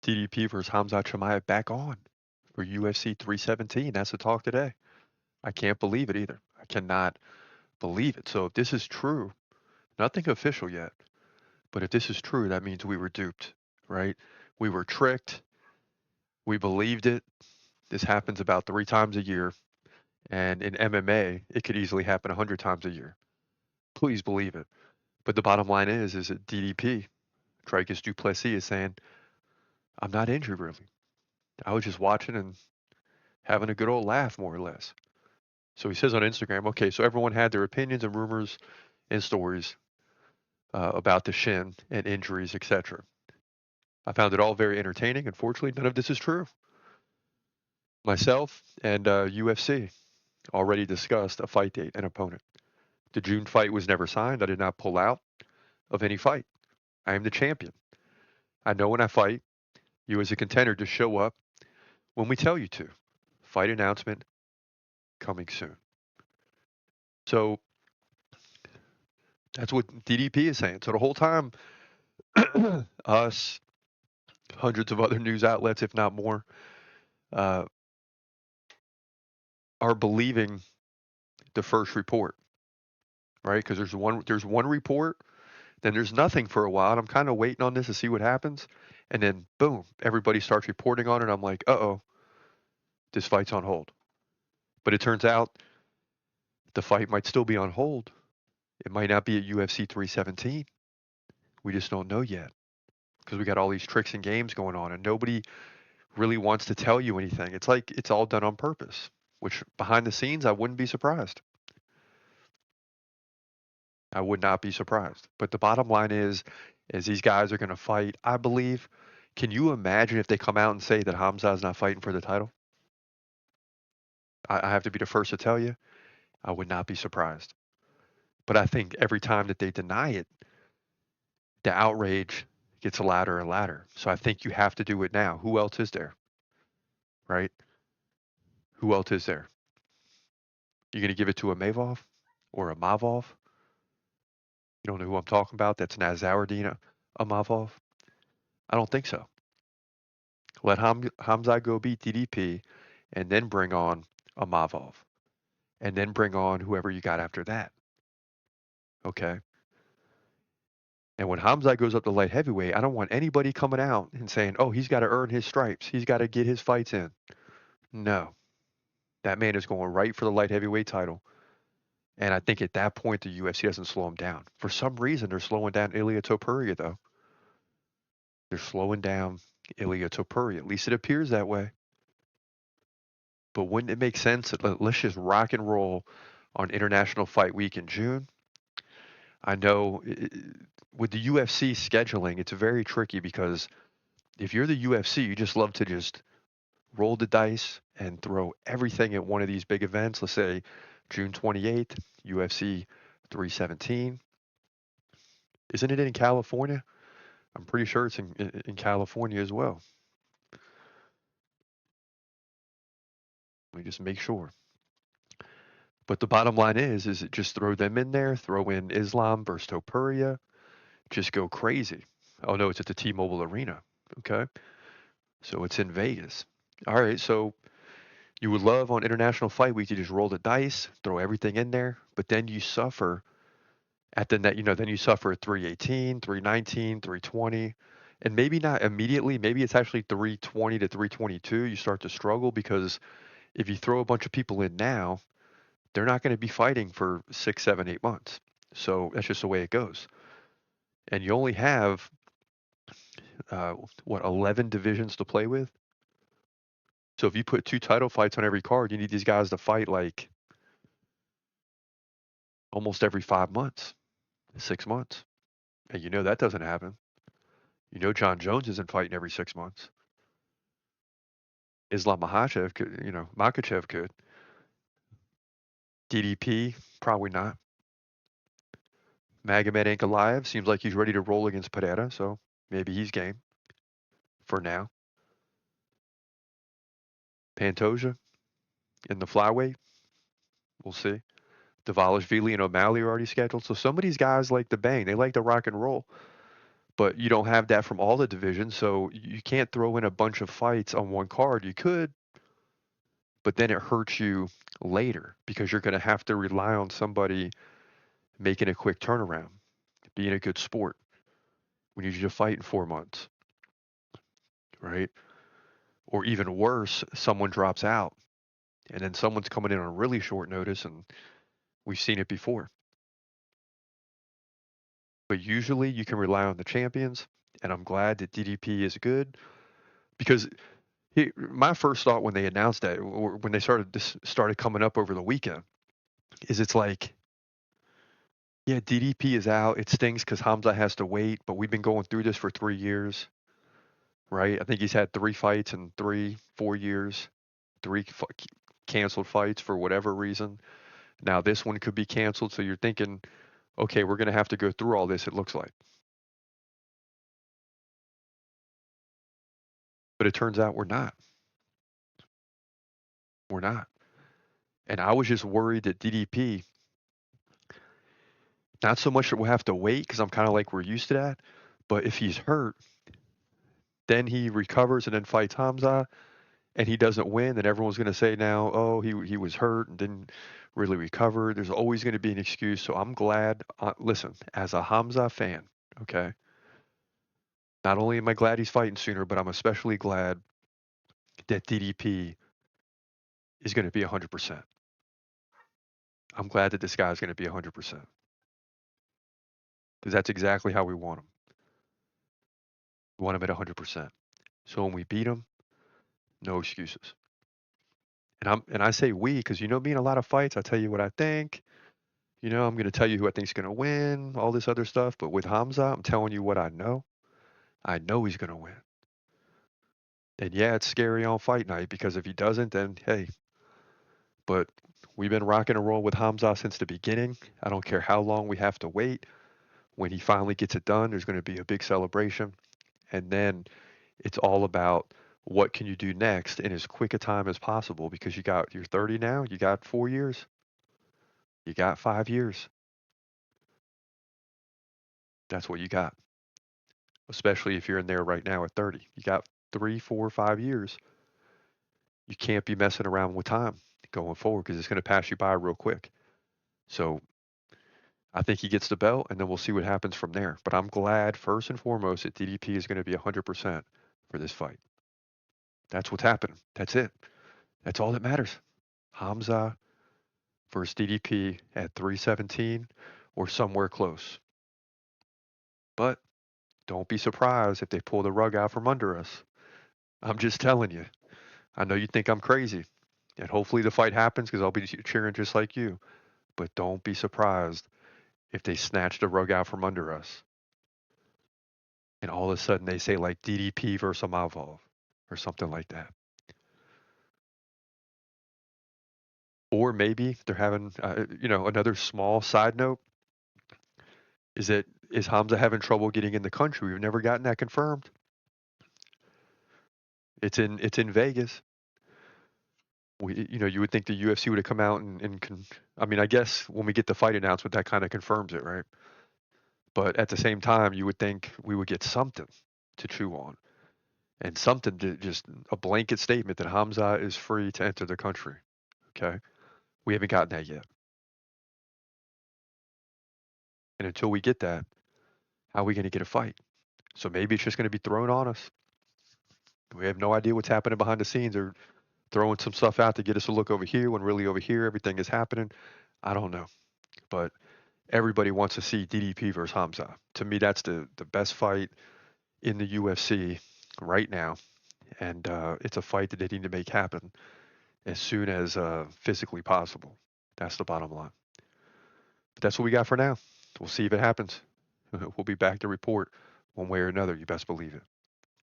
DDP versus Khamzat Chimaev back on for UFC 317. That's the talk today. I can't believe it either. I cannot believe it. So if this is true, nothing official yet, but if this is true, that means we were duped, right? We were tricked. We believed it. This happens about 3 times a year. And in MMA, it could easily happen 100 times a year. Please believe it. But the bottom line is that DDP, Dricus du Plessis, is saying, I'm not injured really. I was just watching and having a good old laugh, more or less. So he says on Instagram, okay, so everyone had their opinions and rumors and stories about the shin and injuries, etc. I found it all very entertaining. Unfortunately, none of this is true. Myself and UFC already discussed a fight date and opponent. The June fight was never signed. I did not pull out of any fight. I am the champion. I know when I fight, you as a contender just show up when we tell you to. Fight announcement coming soon. So that's what DDP is saying. So the whole time, us, hundreds of other news outlets, if not more, uh, are believing the first report, right? Because there's one report, then there's nothing for a while, and I'm kind of waiting on this to see what happens, and then boom, everybody starts reporting on it. I'm like, uh-oh, this fight's on hold. But it turns out the fight might still be on hold. It might not be at UFC 317. We just don't know yet because we got all these tricks and games going on, and nobody really wants to tell you anything. It's like it's all done on purpose, which behind the scenes, I wouldn't be surprised. I would not be surprised. But the bottom line is these guys are going to fight, I believe. Can you imagine if they come out and say that Hamza's not fighting for the title? I have to be the first to tell you, I would not be surprised. But I think every time that they deny it, the outrage gets louder and louder. So I think you have to do it now. Who else is there? Right? Who else is there? You going to give it to a Mavov or a Mavov? You don't know who I'm talking about? That's Nazardine Amavov? I don't think so. Let Hamza go beat DDP and then bring on Amavov and then bring on whoever you got after that. Okay. And when Hamza goes up to light heavyweight, I don't want anybody coming out and saying, oh, he's got to earn his stripes. He's got to get his fights in. No. That man is going right for the light heavyweight title. And I think at that point, the UFC doesn't slow him down. For some reason, they're slowing down Ilia Topuria, though. They're slowing down Ilia Topuria. At least it appears that way. But wouldn't it make sense that let's just rock and roll on International Fight Week in June? I know with the UFC scheduling, it's very tricky because if you're the UFC, you just love to just roll the dice and throw everything at one of these big events. Let's say June 28th, UFC 317. Isn't it in California? I'm pretty sure it's in California as well. Let me just make sure. But the bottom line is it just throw them in there, throw in Islam versus Topuria, just go crazy. Oh no, it's at the T-Mobile Arena. Okay. So it's in Vegas. All right, so you would love on International Fight Week to just roll the dice, throw everything in there, but then you suffer at the net, then you suffer at 318, 319, 320, and maybe not immediately, maybe it's actually 320 to 322. You start to struggle because if you throw a bunch of people in now, they're not going to be fighting for 6, 7, 8 months. So that's just the way it goes. And you only have, 11 divisions to play with? So if you put 2 title fights on every card, you need these guys to fight like almost every 5 months, 6 months. And that doesn't happen. John Jones isn't fighting every 6 months. Islam Makhachev could, Makachev could. DDP, probably not. Magomed Ankalaev seems like he's ready to roll against Pereira, so maybe he's game for now. Pantoja in the flyweight, we'll see. Davalishvili and O'Malley are already scheduled. So some of these guys like to bang. They like to rock and roll. But you don't have that from all the divisions, so you can't throw in a bunch of fights on one card. You could, but then it hurts you later because you're going to have to rely on somebody making a quick turnaround, being a good sport. We need you to fight in 4 months, right? Or even worse, someone drops out and then someone's coming in on really short notice, and we've seen it before. But usually you can rely on the champions, and I'm glad that DDP is good because my first thought when they announced that, or when they started coming up over the weekend, is it's like, yeah, DDP is out. It stings because Hamza has to wait, but we've been going through this for 3 years, right? I think he's had 3 fights in 4 years, canceled fights for whatever reason. Now this one could be canceled, so you're thinking, okay, we're going to have to go through all this, it looks like. But it turns out we're not. We're not. And I was just worried that DDP, not so much that we'll have to wait because I'm kind of like we're used to that, but if he's hurt, then he recovers and then fights Hamza and he doesn't win, then everyone's going to say now, oh, he was hurt and didn't really recover. There's always going to be an excuse. So I'm glad. Listen, as a Hamza fan, okay, not only am I glad he's fighting sooner, but I'm especially glad that DDP is going to be 100%. I'm glad that this guy's going to be 100% because that's exactly how we want him. We want him at 100%. So when we beat him, no excuses. And I say we because me in a lot of fights, I tell you what I think. I'm going to tell you who I think is going to win, all this other stuff. But with Hamza, I'm telling you what I know. I know he's going to win. And yeah, it's scary on fight night because if he doesn't, then hey. But we've been rocking and roll with Hamza since the beginning. I don't care how long we have to wait. When he finally gets it done, there's going to be a big celebration. And then it's all about what can you do next in as quick a time as possible because you're 30 now, you got 4 years, you got 5 years. That's what you got. Especially if you're in there right now at 30. You got 3, 4, 5 years. You can't be messing around with time going forward because it's going to pass you by real quick. So I think he gets the belt, and then we'll see what happens from there. But I'm glad, first and foremost, that DDP is going to be 100% for this fight. That's what's happening. That's it. That's all that matters. Hamza versus DDP at 317 or somewhere close. But don't be surprised if they pull the rug out from under us. I'm just telling you. I know you think I'm crazy, and hopefully the fight happens because I'll be cheering just like you. But don't be surprised if they snatch the rug out from under us, and all of a sudden they say like DDP versus Amavov or something like that. Or maybe they're having, another small side note is Hamza having trouble getting in the country? We've never gotten that confirmed. It's in Vegas. You would think the UFC would have come out I mean, I guess when we get the fight announcement, that kind of confirms it, right? But at the same time, you would think we would get something to chew on and something to just a blanket statement that Hamza is free to enter the country. Okay. We haven't gotten that yet. And until we get that, how are we going to get a fight? So maybe it's just going to be thrown on us. We have no idea what's happening behind the scenes or throwing some stuff out to get us to look over here when really over here everything is happening. I don't know. But everybody wants to see DDP versus Hamza. To me, that's the best fight in the UFC right now. And it's a fight that they need to make happen as soon as physically possible. That's the bottom line. But that's what we got for now. We'll see if it happens. We'll be back to report one way or another. You best believe it.